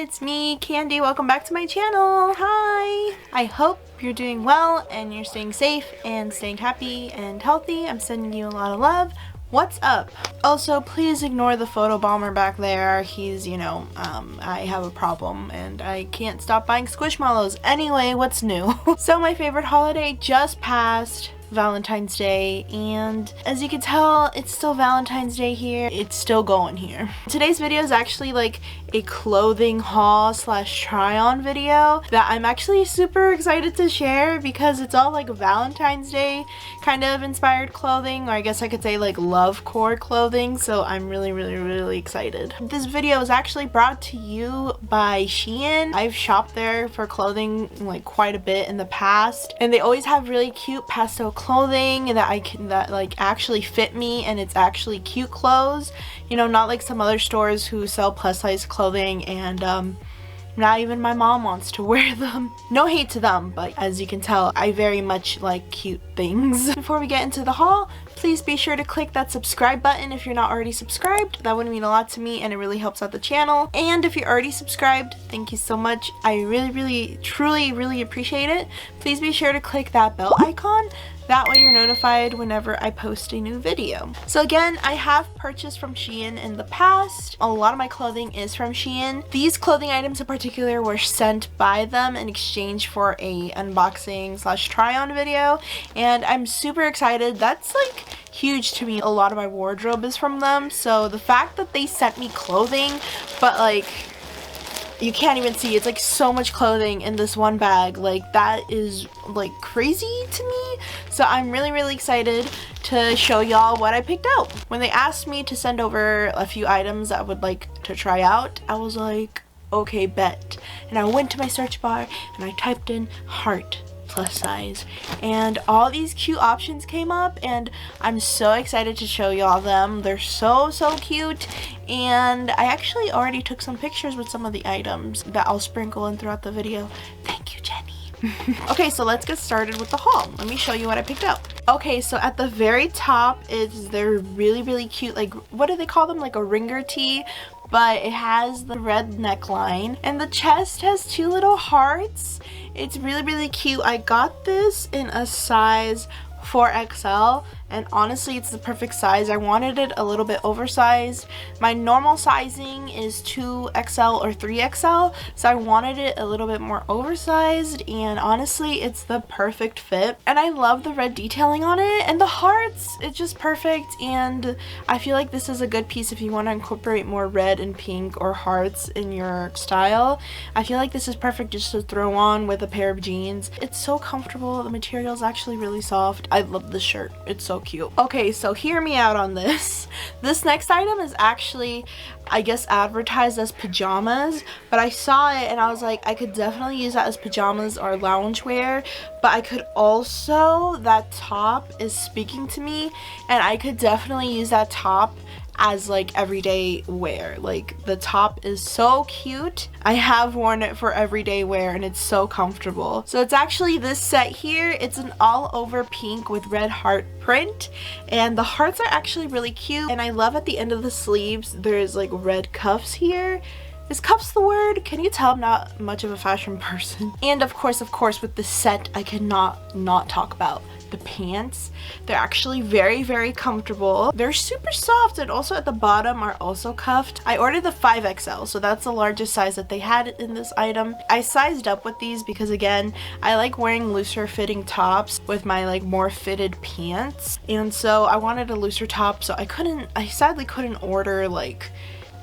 it's me, Candy. Welcome back to my channel. Hi! I hope you're doing well and you're staying safe and staying happy and healthy. I'm sending you a lot of love. What's up? Also, please ignore the photo bomber back there. He's, I have a problem and I can't stop buying Squishmallows. Anyway, what's new? So my favorite holiday just passed, Valentine's Day, and as you can tell, it's still Valentine's Day here. It's still going here. Today's video is actually like a clothing haul slash try on video that I'm actually super excited to share because it's all like Valentine's Day kind of inspired clothing, or I guess I could say like lovecore clothing, so I'm really excited. This video is actually brought to you by SHEIN. I've shopped there for clothing like quite a bit in the past, and they always have really cute pastel clothing that like actually fit me, and it's actually cute clothes, not like some other stores who sell plus size clothing and not even my mom wants to wear them. No hate to them, but as you can tell, I very much like cute things. Before we get into the haul, please be sure to click that subscribe button if you're not already subscribed. That would mean a lot to me and it really helps out the channel. And if you're already subscribed, thank you so much. I truly appreciate it. Please be sure to click that bell icon. That way you're notified whenever I post a new video. So again, I have purchased from SHEIN in the past. A lot of my clothing is from SHEIN. These clothing items in particular were sent by them in exchange for a unboxing slash try on video. And I'm super excited. That's like huge to me. A lot of my wardrobe is from them. So the fact that they sent me clothing, but like, you can't even see, it's like so much clothing in this one bag, like that is like crazy to me. So I'm really excited to show y'all what I picked out. When they asked me to send over a few items that I would like to try out, I was like, okay, bet. And I went to my search bar and I typed in heart plus size, and all these cute options came up, and I'm so excited to show y'all them. They're so cute, and I actually already took some pictures with some of the items that I'll sprinkle in throughout the video. Thank you, Jenny. Okay, so let's get started with the haul. Let me show you what I picked out. Okay, so at the very top is their really cute, like, what do they call them, like a ringer tee, but it has the red neckline and the chest has two little hearts. It's really cute. I got this in a size 4XL, and honestly it's the perfect size. I wanted it a little bit oversized. My normal sizing is 2XL or 3XL, so I wanted it a little bit more oversized, and honestly it's the perfect fit. And I love the red detailing on it, and the hearts, it's just perfect. And I feel like this is a good piece if you want to incorporate more red and pink or hearts in your style. I feel like this is perfect just to throw on with a pair of jeans. It's so comfortable. The material is actually really soft. I love this shirt. It's so cute. Okay, so hear me out on this. This next item is actually, I guess, advertised as pajamas, but I saw it and I was like, I could definitely use that as pajamas or loungewear, but I could also, that top is speaking to me, and I could definitely use that top as like everyday wear. Like, the top is so cute. I have worn it for everyday wear and it's so comfortable. So it's actually this set here. It's an all over pink with red heart print, and the hearts are actually really cute. And I love at the end of the sleeves there's like red cuffs here. Is cuffs the word? Can you tell I'm not much of a fashion person? And of course with this set I cannot not talk about the pants. They're actually very comfortable. They're super soft, and also at the bottom are also cuffed. I ordered the 5XL, so that's the largest size that they had in this item. I sized up with these because again, I like wearing looser fitting tops with my like more fitted pants, and so I wanted a looser top, so I sadly couldn't order like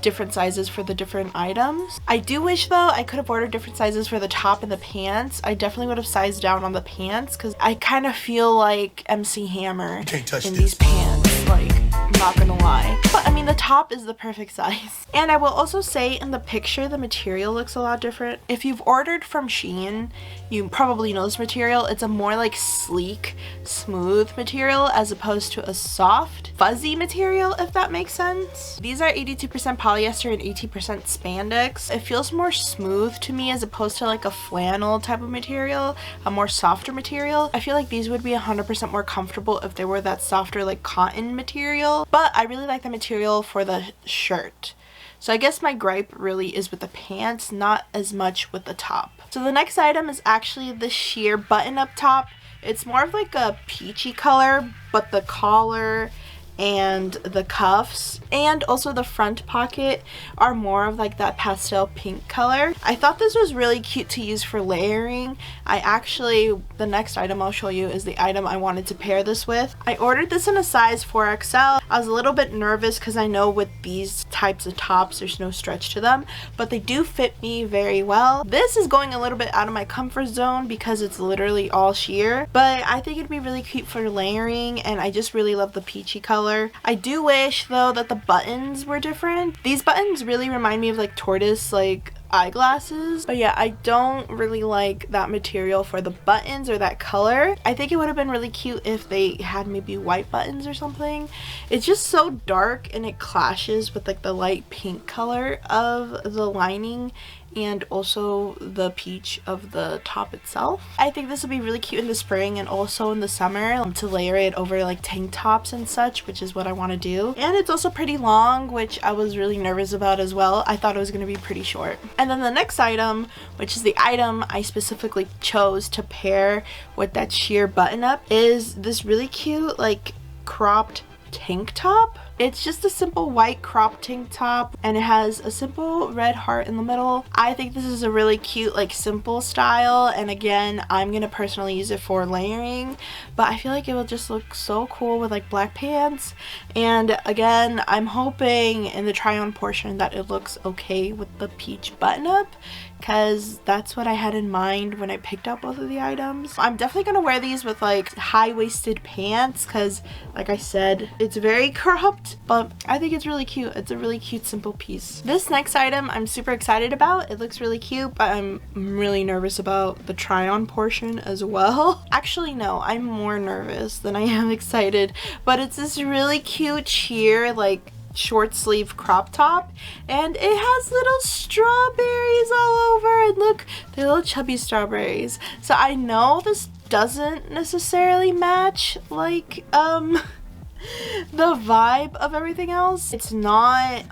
different sizes for the different items. I do wish though I could have ordered different sizes for the top and the pants. I definitely would have sized down on the pants because I kind of feel like MC Hammer in these pants, like, I'm not gonna lie. But I mean, the top is the perfect size. And I will also say, in the picture the material looks a lot different. If you've ordered from SHEIN, you probably know this material. It's a more like sleek, smooth material as opposed to a soft, fuzzy material, if that makes sense. These are 82% polyester and 80% spandex. It feels more smooth to me as opposed to like a flannel type of material, a more softer material. I feel like these would be 100% more comfortable if they were that softer like cotton material, but I really like the material for the shirt. So I guess my gripe really is with the pants, not as much with the top. So the next item is actually the sheer button-up top. It's more of like a peachy color, but the collar and the cuffs and also the front pocket are more of like that pastel pink color. I thought this was really cute to use for layering. The next item I'll show you is the item I wanted to pair this with. I ordered this in a size 4XL. I was a little bit nervous because I know with these types of tops there's no stretch to them, but they do fit me very well. This is going a little bit out of my comfort zone because it's literally all sheer, but I think it'd be really cute for layering, and I just really love the peachy color. I do wish though that the buttons were different. These buttons really remind me of like tortoise like eyeglasses, but yeah, I don't really like that material for the buttons or that color. I think it would have been really cute if they had maybe white buttons or something. It's just so dark and it clashes with like the light pink color of the lining and also the peach of the top itself. I think this would be really cute in the spring and also in the summer to layer it over like tank tops and such, which is what I want to do. And it's also pretty long, which I was really nervous about as well. I thought it was going to be pretty short. And then the next item, which is the item I specifically chose to pair with that sheer button up, is this really cute like cropped tank top. It's just a simple white crop tank top and it has a simple red heart in the middle. I think this is a really cute like simple style, and again I'm gonna personally use it for layering, but I feel like it will just look so cool with like black pants. And again, I'm hoping in the try on portion that it looks okay with the peach button up, because that's what I had in mind when I picked out both of the items. I'm definitely gonna wear these with like high-waisted pants because like I said, it's very cropped, but I think it's really cute. It's a really cute simple piece. This next item I'm super excited about. It looks really cute, but I'm really nervous about the try on portion as well. Actually no, I'm more nervous than I am excited, but it's this really cute sheer like short sleeve crop top, and it has little strawberries all over, and look, they're little chubby strawberries. So I know this doesn't necessarily match like the vibe of everything else. It's not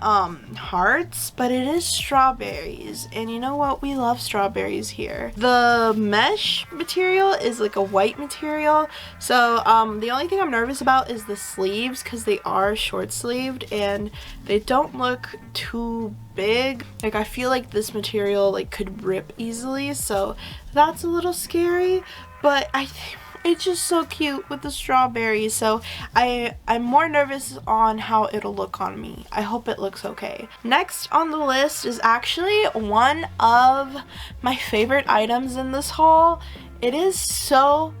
hearts, but it is strawberries, and you know what, we love strawberries here. The mesh material is like a white material, so the only thing I'm nervous about is the sleeves because they are short sleeved and they don't look too big. Like I feel like this material like could rip easily, so that's a little scary, but I think it's just so cute with the strawberries. So I'm more nervous on how it'll look on me. I hope it looks okay. Next on the list is actually one of my favorite items in this haul. It is so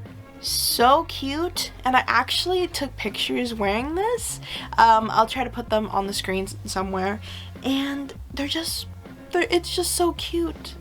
cute, and I actually took pictures wearing this. I'll try to put them on the screen somewhere, and it's just so cute.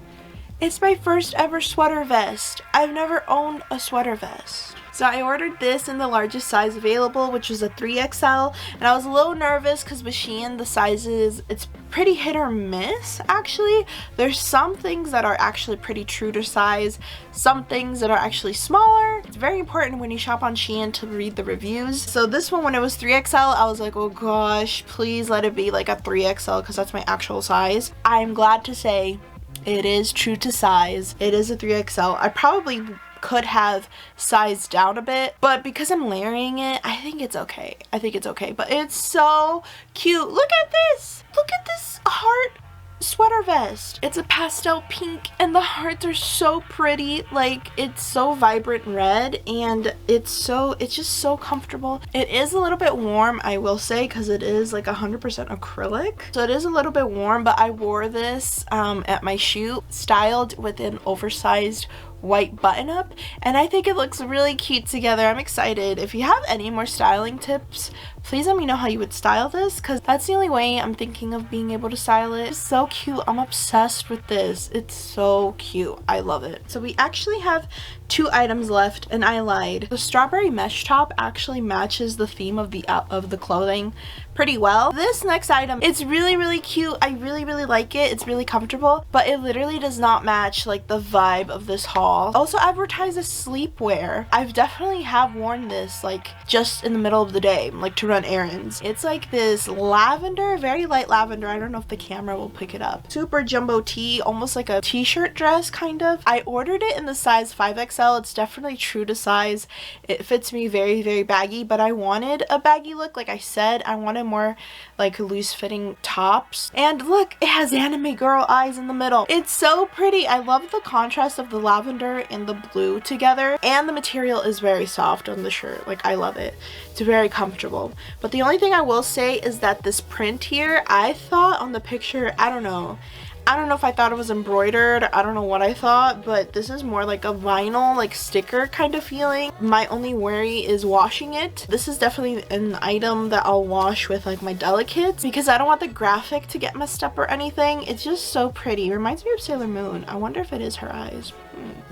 It's my first ever sweater vest. I've never owned a sweater vest. So I ordered this in the largest size available, which was a 3XL, and I was a little nervous because with SHEIN the sizes, it's pretty hit or miss actually. There's some things that are actually pretty true to size, some things that are actually smaller. It's very important when you shop on SHEIN to read the reviews. So this one, when it was 3XL, I was like, oh gosh, please let it be like a 3XL because that's my actual size. I'm glad to say it is true to size. It is a 3XL. I probably could have sized down a bit, but because I'm layering it, I think it's okay. I think it's okay, but it's so cute. Look at this. Look at this heart sweater vest. It's a pastel pink and the hearts are so pretty. Like, it's so vibrant red and it's just so comfortable. It is a little bit warm, I will say, because it is like 100% acrylic, so it is a little bit warm, but I wore this at my shoot styled with an oversized white button up, and I think it looks really cute together. I'm excited. If you have any more styling tips, please let me know how you would style this, because that's the only way I'm thinking of being able to style it. It's so cute. I'm obsessed with this. It's so cute. I love it. So we actually have 2 items left, and I lied. The strawberry mesh top actually matches the theme of the clothing pretty well. This next item, it's really cute. I really like it. It's really comfortable, but it literally does not match like the vibe of this haul. Also advertised as sleepwear. I've definitely have worn this like just in the middle of the day, like to run errands. It's like this lavender, very light lavender. I don't know if the camera will pick it up. Super jumbo tee, almost like a t-shirt dress kind of. I ordered it in the size 5XL. It's definitely true to size. It fits me very baggy, but I wanted a baggy look. Like I said, I wanted more like loose fitting tops. And look, it has anime girl eyes in the middle. It's so pretty. I love the contrast of the lavender and the blue together, and the material is very soft on the shirt. Like I love it. It's very comfortable. But the only thing I will say is that this print here, I thought on the picture, I don't know if I thought it was embroidered. I don't know what I thought, but this is more like a vinyl, like sticker kind of feeling. My only worry is washing it. This is definitely an item that I'll wash with like my delicates because I don't want the graphic to get messed up or anything. It's just so pretty. It reminds me of Sailor Moon. I wonder if it is her eyes.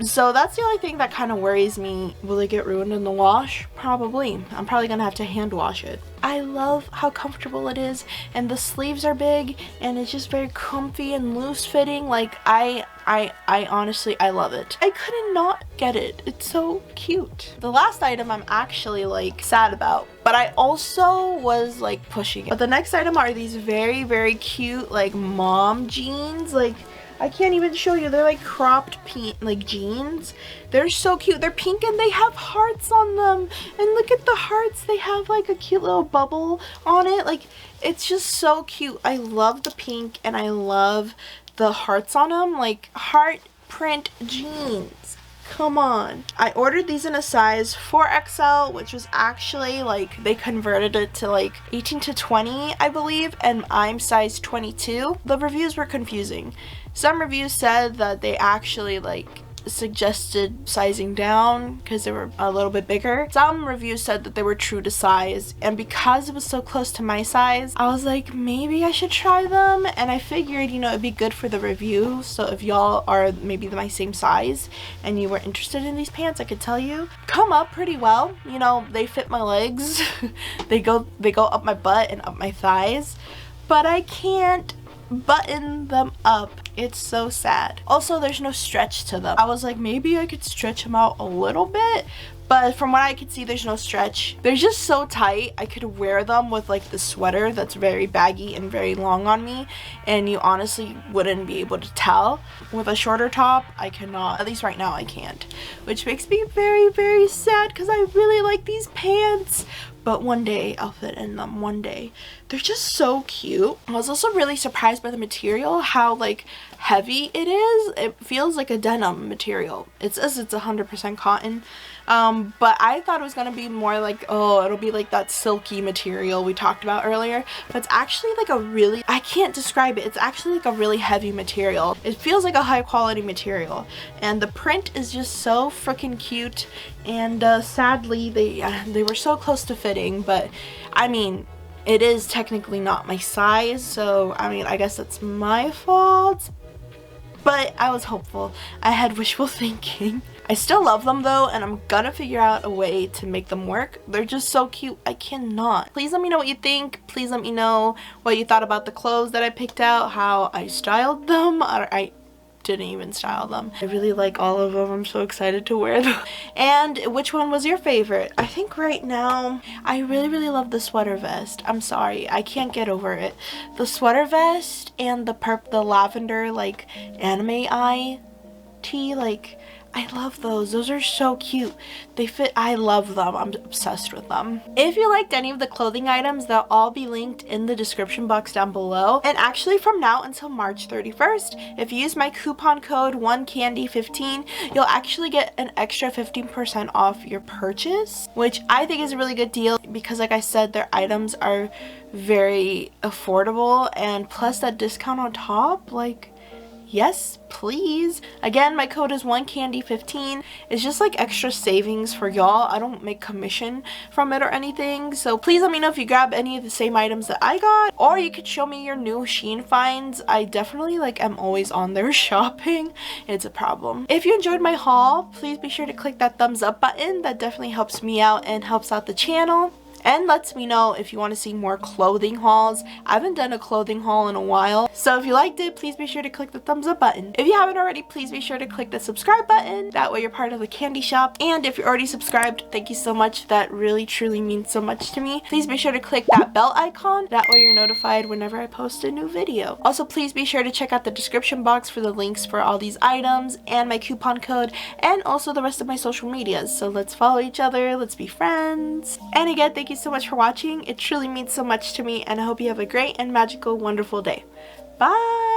So that's the only thing that kind of worries me. Will it get ruined in the wash? Probably. I'm probably gonna have to hand wash it. I love how comfortable it is, and the sleeves are big, and it's just very comfy and loose fitting. Like I honestly, I love it. I couldn't not get it. It's so cute. The last item I'm actually like sad about, but I also was like pushing it. But the next item are these very cute like mom jeans. Like I can't even show you. They're like cropped pink like jeans. They're so cute. They're pink and they have hearts on them. And look at the hearts. They have like a cute little bubble on it. Like it's just so cute. I love the pink and I love the hearts on them. Like heart print jeans. Come on. I ordered these in a size 4XL, which was actually like they converted it to like 18 to 20, I believe, and I'm size 22. The reviews were confusing. Some reviews said that they actually like suggested sizing down because they were a little bit bigger. Some reviews said that they were true to size, and because it was so close to my size, I was like, maybe I should try them. And I figured, you know, it'd be good for the review. So if y'all are maybe my same size and you were interested in these pants, I could tell you come up pretty well. You know, they fit my legs. they go up my butt and up my thighs, but I can't button them up. It's so sad. Also, there's no stretch to them. I was like, maybe I could stretch them out a little bit, but from what I could see, there's no stretch. They're just so tight. I could wear them with like the sweater that's very baggy and very long on me, and you honestly wouldn't be able to tell. With a shorter top, I cannot. At least right now I can't, which makes me very sad because I really like these pants. But one day I'll fit in them, one day. They're just so cute. I was also really surprised by the material, how like heavy it is. It feels like a denim material. It says it's 100% cotton. But I thought it was gonna be more like, oh, it'll be like that silky material we talked about earlier. But it's actually like a really, I can't describe it. It's actually like a really heavy material. It feels like a high quality material. And the print is just so freaking cute. And sadly, they were so close to fitting, but I mean, it is technically not my size, so I mean, I guess that's my fault. But I was hopeful. I had wishful thinking. I still love them though, and I'm gonna figure out a way to make them work. They're just so cute. I cannot. Please let me know what you think. Please let me know what you thought about the clothes that I picked out, how I styled them. I didn't even style them. I really like all of them. I'm so excited to wear them. And which one was your favorite? I think right now I really love the sweater vest. I'm sorry, I can't get over it. The sweater vest and the lavender like anime eye tee, like I love those. Those are so cute. They fit. I love them. I'm obsessed with them. If you liked any of the clothing items, they'll all be linked in the description box down below. And actually from now until March 31st, if you use my coupon code 1candy15, you'll actually get an extra 15% off your purchase, which I think is a really good deal because like I said, their items are very affordable, and plus that discount on top, like, Yes, please. Again, my code is 1candy15. It's just like extra savings for y'all. I don't make commission from it or anything. So please let me know if you grab any of the same items that I got, or you could show me your new SHEIN finds. I definitely am always on there shopping. It's a problem. If you enjoyed my haul, please be sure to click that thumbs up button. That definitely helps me out and helps out the channel. And lets me know if you want to see more clothing hauls. I haven't done a clothing haul in a while. So if you liked it, please be sure to click the thumbs up button. If you haven't already, please be sure to click the subscribe button. That way you're part of the candy shop. And if you're already subscribed, thank you so much. That really truly means so much to me. Please be sure to click that bell icon. That way you're notified whenever I post a new video. Also, please be sure to check out the description box for the links for all these items and my coupon code and also the rest of my social medias. So let's follow each other. Let's be friends. And again, thank you so much for watching. It truly means so much to me, and I hope you have a great and magical, wonderful day. Bye!